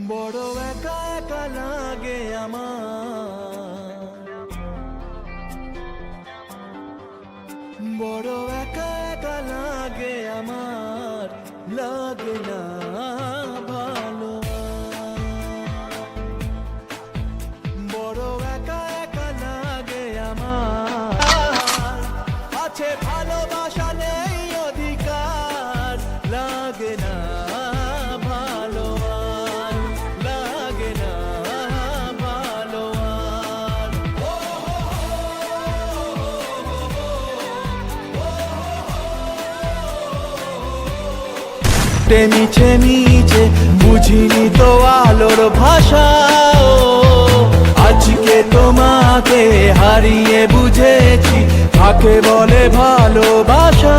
বড় একা একা লাগে আমার, বড় একা একা লাগে আমার, লাগে না ভালো। বড় একা একা লাগে আমার, আছে ভালোবাসা নেই অধিকার, লাগে না ভালো আর, লাগে না ভালো আর। মিছে মিছে বুঝিনি তো আলোর ভাষা, আজকে তোমাকে হারিয়ে বুঝেছি কাকে বলে ভালোবাসা।